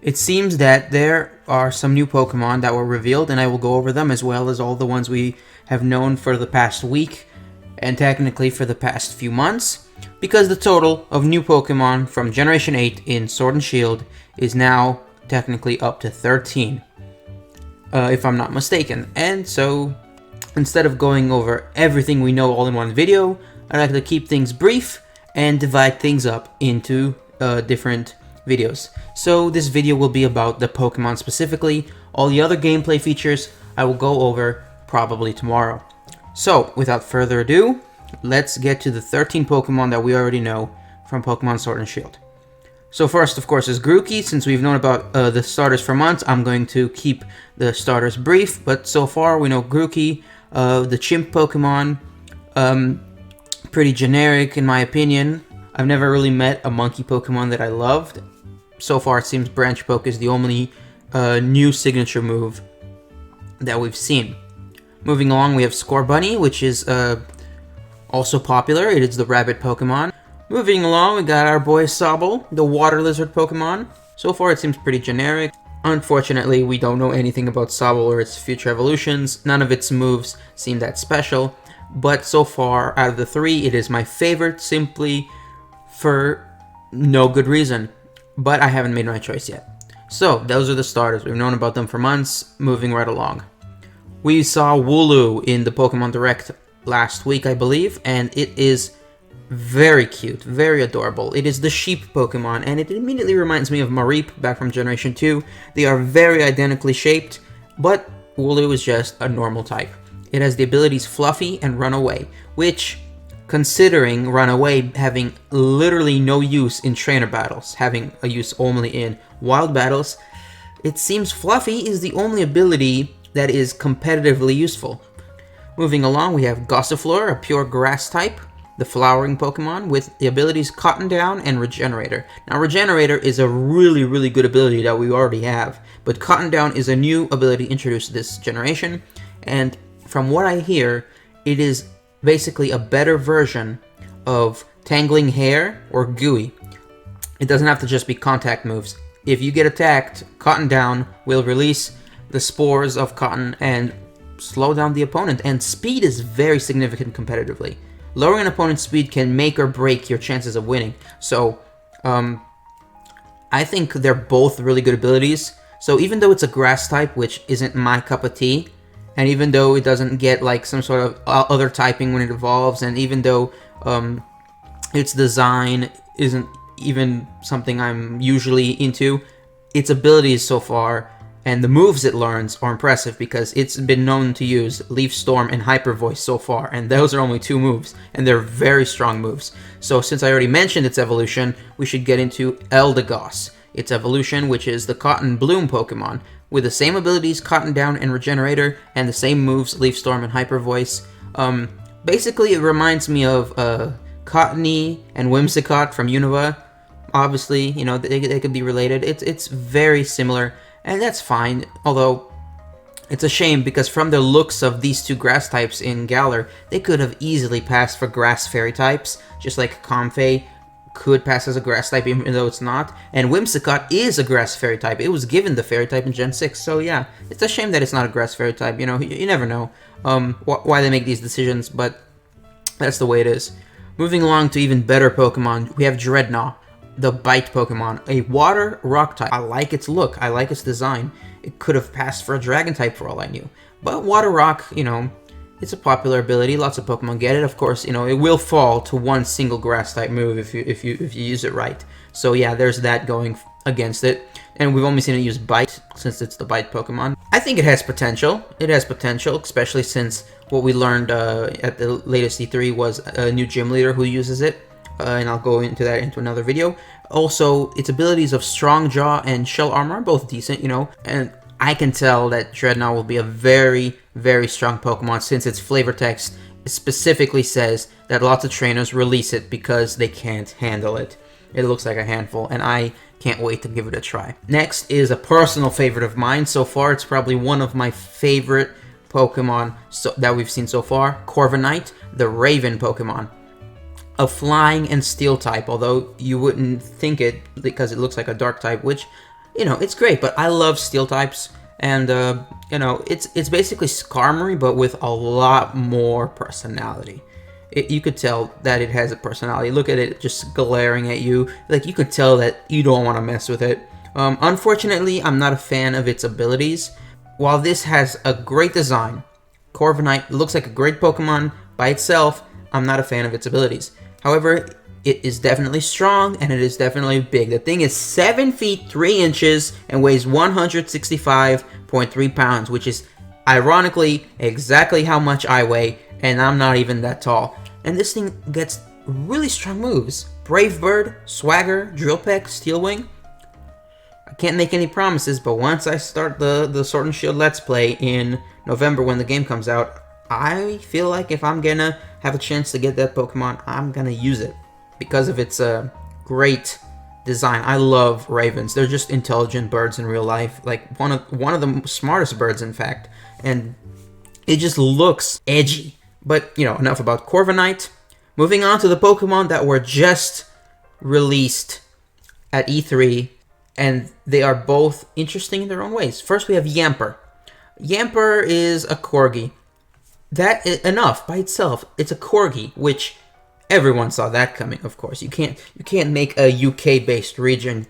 It seems that there are some new Pokemon that were revealed, and I will go over them as well as all the ones we have known for the past week, and technically for the past few months, because the total of new Pokemon from Generation 8 in Sword and Shield is now technically up to 13, if I'm not mistaken. And so, instead of going over everything we know all in one video, I'd like to keep things brief and divide things up into different videos. So this video will be about the Pokemon specifically. All the other gameplay features I will go over probably tomorrow. So without further ado, let's get to the 13 Pokemon that we already know from Pokemon Sword and Shield. So first, of course, is Grookey. Since we've known about the starters for months, I'm going to keep the starters brief, but so far we know Grookey, the chimp Pokemon, pretty generic in my opinion. I've never really met a monkey Pokemon that I loved. So far it seems Branch Poke is the only new signature move that we've seen. Moving along, we have Scorbunny, which is also popular. It is the rabbit Pokemon. Moving along, we got our boy Sabo, the water lizard Pokemon. So far it seems pretty generic. Unfortunately, we don't know anything about Sabo or its future evolutions. None of its moves seem that special. But so far, out of the three, it is my favorite simply for no good reason. But I haven't made my choice yet. So, those are the starters. We've known about them for months. Moving right along. We saw Wooloo in the Pokemon Direct last week, I believe. And it is very cute, very adorable. It is the sheep Pokemon, and it immediately reminds me of Mareep back from Generation 2. They are very identically shaped, but Wooloo is just a normal type. It has the abilities Fluffy and Run Away, which, considering Run Away having literally no use in trainer battles, having a use only in wild battles, it seems Fluffy is the only ability that is competitively useful. Moving along, we have Gossifleur, a pure grass type, the flowering Pokemon, with the abilities Cotton Down and Regenerator. Now, Regenerator is a really, really good ability that we already have, but Cotton Down is a new ability introduced this generation, and from what I hear, it is basically a better version of Tangling Hair or Gooey. It doesn't have to just be contact moves. If you get attacked, Cotton Down will release the spores of Cotton and slow down the opponent, and speed is very significant competitively. Lowering an opponent's speed can make or break your chances of winning. So, I think they're both really good abilities. So even though it's a grass type, which isn't my cup of tea, and even though it doesn't get like some sort of other typing when it evolves, and even though its design isn't even something I'm usually into, its abilities so far and the moves it learns are impressive because it's been known to use Leaf Storm and Hyper Voice so far, and those are only two moves, and they're very strong moves. So since I already mentioned its evolution, we should get into Eldegoss, its evolution, which is the Cotton Bloom Pokemon, with the same abilities Cotton Down and Regenerator, and the same moves Leaf Storm and Hyper Voice. Basically, it reminds me of Cottony and Whimsicott from Unova. Obviously, you know, they could be related. It's very similar. And that's fine, although it's a shame because from the looks of these two grass types in Galar, they could have easily passed for grass fairy types, just like Comfey could pass as a grass type even though it's not, and Whimsicott is a grass fairy type. It was given the fairy type in Gen 6, so yeah, it's a shame that it's not a grass fairy type, you know, you never know why they make these decisions, but that's the way it is. Moving along to even better Pokemon, we have Dreadnought, the Bite Pokemon, a water rock type. I like its look, I like its design. It could have passed for a dragon type for all I knew. But water rock, you know, it's a popular ability, lots of Pokemon get it. Of course, you know, it will fall to one single grass type move if you use it right. So yeah, there's that going against it. And we've only seen it use Bite since it's the Bite Pokemon. I think it has potential. It has potential, especially since what we learned at the latest E3 was a new gym leader who uses it. And I'll go into that into another video. Also, its abilities of Strong Jaw and Shell Armor are both decent, you know, and I can tell that Dreadnought will be a very, very strong Pokemon since its flavor text specifically says that lots of trainers release it because they can't handle it. It looks like a handful, and I can't wait to give it a try. Next is a personal favorite of mine. So far, it's probably one of my favorite Pokemon that we've seen so far, Corviknight, the Raven Pokemon. A flying and steel type, although you wouldn't think it because it looks like a dark type, which you know, it's great. But I love steel types, and you know, it's basically Skarmory, but with a lot more personality. You could tell that it has a personality. Look at it just glaring at you. Like, you could tell that you don't want to mess with it. Unfortunately, I'm not a fan of its abilities. While this has a great design, Corviknight looks like a great Pokemon by itself, I'm not a fan of its abilities. However, it is definitely strong, and it is definitely big. The thing is 7 feet 3 inches and weighs 165.3 pounds, which is ironically exactly how much I weigh, and I'm not even that tall. And this thing gets really strong moves. Brave Bird, Swagger, Drill Peck, Steel Wing. I can't make any promises, but once I start the Sword and Shield Let's Play in November when the game comes out, I feel like if I'm gonna have a chance to get that Pokemon, I'm gonna use it because of its great design. I love ravens. They're just intelligent birds in real life, like one of the smartest birds, in fact, and it just looks edgy. But, you know, enough about Corviknight. Moving on to the Pokemon that were just released at E3, and they are both interesting in their own ways. First, we have Yamper. Yamper is a Corgi. That is enough by itself. It's a Corgi, which everyone saw that coming, of course. You can't make a UK-based region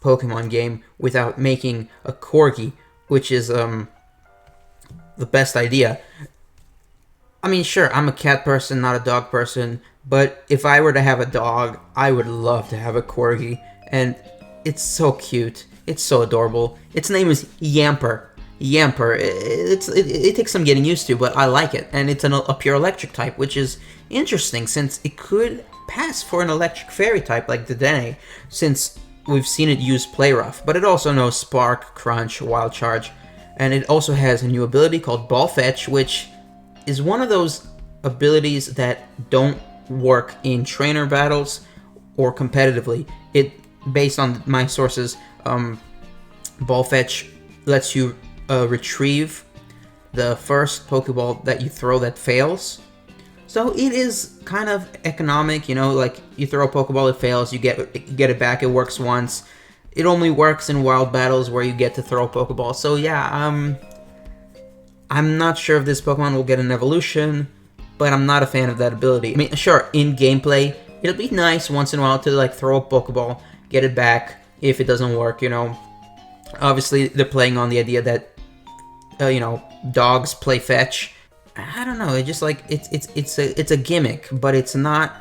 Pokemon game without making a Corgi, which is the best idea. I mean, sure, I'm a cat person, not a dog person, but if I were to have a dog, I would love to have a Corgi, and it's so cute. It's so adorable. Its name is Yamper. Yamper. It takes some getting used to, but I like it, and it's a pure electric type, which is interesting since it could pass for an electric fairy type like Dedenne, since we've seen it use Play Rough, but it also knows Spark, Crunch, Wild Charge, and it also has a new ability called Ball Fetch, which is one of those abilities that don't work in trainer battles or competitively. It, based on my sources, Ball Fetch lets you retrieve the first Pokeball that you throw that fails. So it is kind of economic, you know, like you throw a Pokeball, it fails, you get it back, it works once. It only works in wild battles where you get to throw a Pokeball. So yeah, I'm not sure if this Pokemon will get an evolution, but I'm not a fan of that ability. I mean, sure, in gameplay, it'll be nice once in a while to like throw a Pokeball, get it back if it doesn't work, you know. Obviously, they're playing on the idea that, you know, dogs play fetch. I don't know. It just like it's a gimmick, but it's not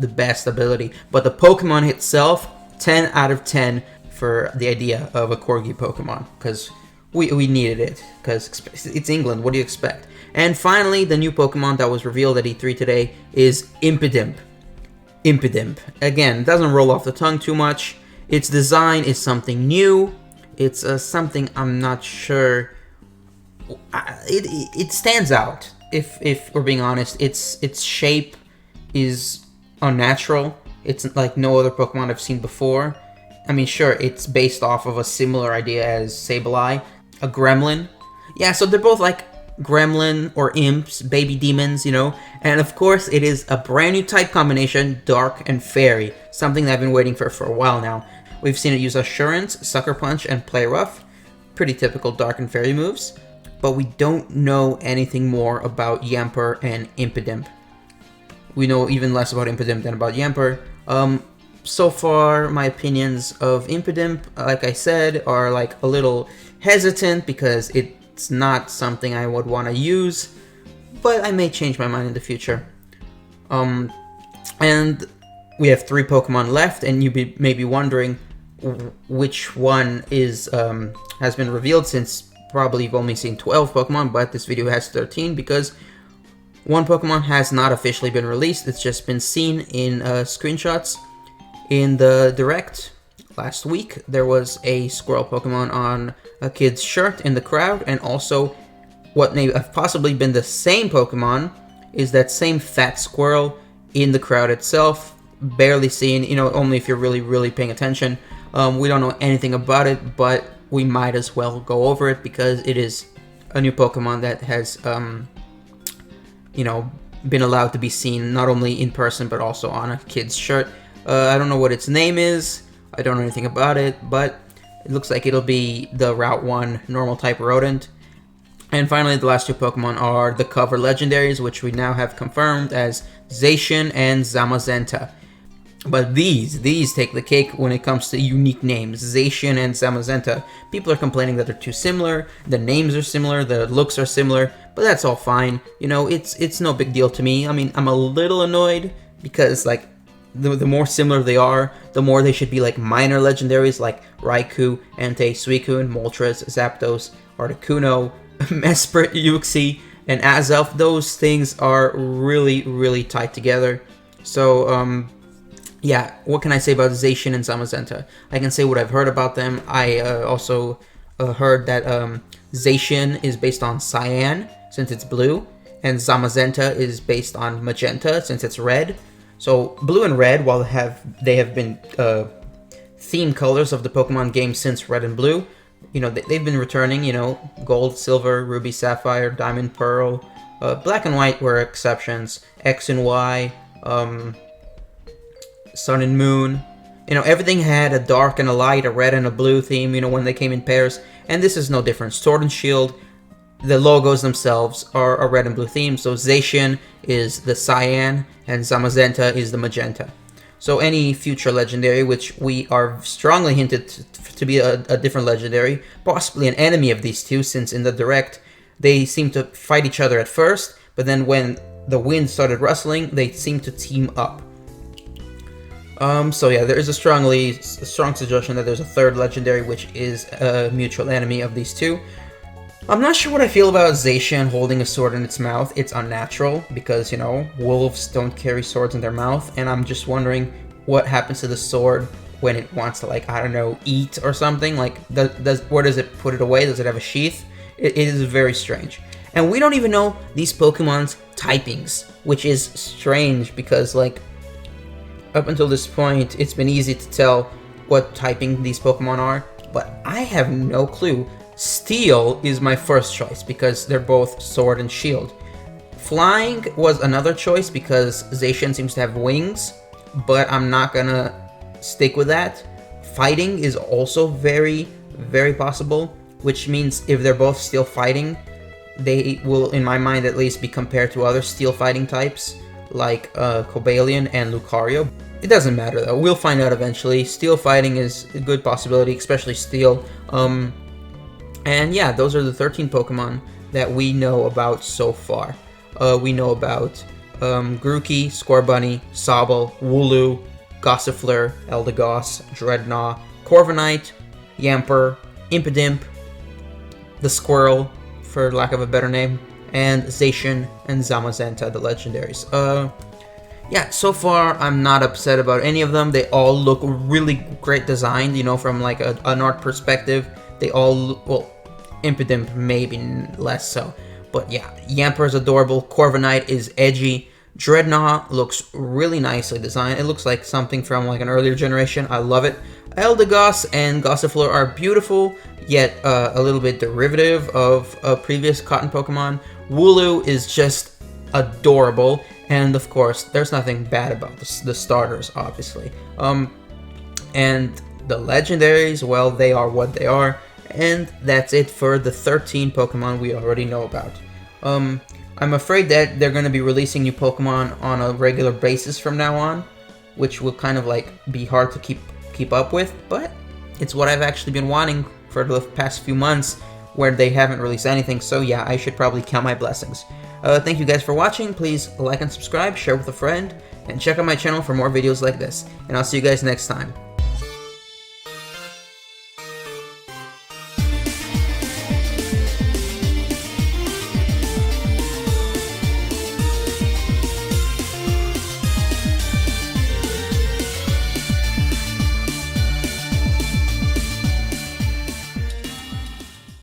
the best ability. But the Pokemon itself, 10 out of 10 for the idea of a Corgi Pokemon, because we needed it, because it's England. What do you expect? And finally, the new Pokemon that was revealed at E3 today is Impidimp. Impidimp. Again, doesn't roll off the tongue too much. Its design is something new. It's something I'm not sure. It stands out. If we're being honest, its shape is unnatural. It's like no other Pokemon I've seen before. I mean, sure, it's based off of a similar idea as Sableye, a gremlin. Yeah, so they're both like gremlin or imps, baby demons, you know. And of course, it is a brand new type combination, Dark and Fairy, something that I've been waiting for a while now. We've seen it use Assurance, Sucker Punch, and Play Rough. Pretty typical Dark and Fairy moves. But we don't know anything more about Yamper and Impidimp. We know even less about Impidimp than about Yamper. So far, my opinions of Impidimp, like I said, are like a little hesitant because it's not something I would want to use, but I may change my mind in the future. And we have 3 Pokemon left, and you may be wondering which one is has been revealed, since probably you've only seen 12 Pokemon, but this video has 13 because one Pokemon has not officially been released. It's just been seen in screenshots. In the Direct last week, there was a squirrel Pokemon on a kid's shirt in the crowd, and also what may have possibly been the same Pokemon is that same fat squirrel in the crowd itself, barely seen, you know, only if you're really, really paying attention. We don't know anything about it, but we might as well go over it because it is a new Pokemon that has, you know, been allowed to be seen not only in person but also on a kid's shirt. I don't know what its name is. I don't know anything about it, but It looks like it'll be the Route 1 normal type rodent. And finally, the last two Pokemon are the cover legendaries, which we now have confirmed as Zacian and Zamazenta. But these take the cake when it comes to unique names, Zacian and Zamazenta. People are complaining that they're too similar, the names are similar, the looks are similar, but that's all fine. You know, it's no big deal to me. I mean, I'm a little annoyed because, like, the more similar they are, the more they should be like minor legendaries like Raikou, Entei, Suicune, Moltres, Zapdos, Articuno, Mesprit, Uxie, and Azelf. Those things are really tied together. So, yeah, what can I say about Zacian and Zamazenta? I can say what I've heard about them. I also heard that Zacian is based on cyan, since it's blue, and Zamazenta is based on magenta, since it's red. So, blue and red, while they have been theme colors of the Pokemon game since Red and Blue, you know, they've been returning, you know, Gold, Silver, Ruby, Sapphire, Diamond, Pearl. Black and White were exceptions. X and Y, Sun and Moon. You know, everything had a dark and a light, a red and a blue theme, you know, when they came in pairs. And this is no different. Sword and Shield, the logos themselves are a red and blue theme. So Zacian is the cyan and Zamazenta is the magenta. So any future legendary, which we are strongly hinted to be a different legendary, possibly an enemy of these two, since in the direct they seem to fight each other at first, but then when the wind started rustling, they seemed to team up. So yeah, there is a strong suggestion that there's a third legendary, which is a mutual enemy of these two. I'm not sure what I feel about Zacian holding a sword in its mouth. It's unnatural because, you know, wolves don't carry swords in their mouth, and I'm just wondering what happens to the sword when it wants to, like, I don't know, eat or something. Like, where does it put it away? Does it have a sheath? It is very strange. And we don't even know these Pokemon's typings, which is strange because, like, up until this point, it's been easy to tell what typing these Pokemon are, but I have no clue. Steel is my first choice because they're both sword and shield. Flying was another choice because Zacian seems to have wings, but I'm not gonna stick with that. Fighting is also very possible, which means if they're both steel fighting, they will, in my mind at least, be compared to other steel fighting types like Cobalion and Lucario. It doesn't matter though, we'll find out eventually. Steel fighting is a good possibility, especially steel. And yeah, those are the 13 Pokemon that we know about so far. We know about Grookey, Scorbunny, Sabo, Wooloo, Gossifleur, Eldegoss, Dreadnought, Corviknight, Yamper, Impidimp, the Squirrel, for lack of a better name, and Zacian and Zamazenta, the legendaries. Yeah, so far I'm not upset about any of them. They all look really great designed, you know, from like an art perspective. They all, well, Impidimp maybe less so. But yeah, Yamper is adorable, Corviknight is edgy, Dreadnought looks really nicely designed. It looks like something from like an earlier generation. I love it. Eldegoss and Gossifleur are beautiful, yet a little bit derivative of previous cotton Pokemon. Wooloo is just adorable, and of course, there's nothing bad about the starters, obviously. And the legendaries, well, they are what they are. And that's it for the 13 Pokemon we already know about. I'm afraid that they're going to be releasing new Pokemon on a regular basis from now on, which will kind of like be hard to keep up with, but it's what I've actually been wanting for the past few months where they haven't released anything, so yeah, I should probably count my blessings. Thank you guys for watching. Please like and subscribe, share with a friend, and check out my channel for more videos like this. And I'll see you guys next time.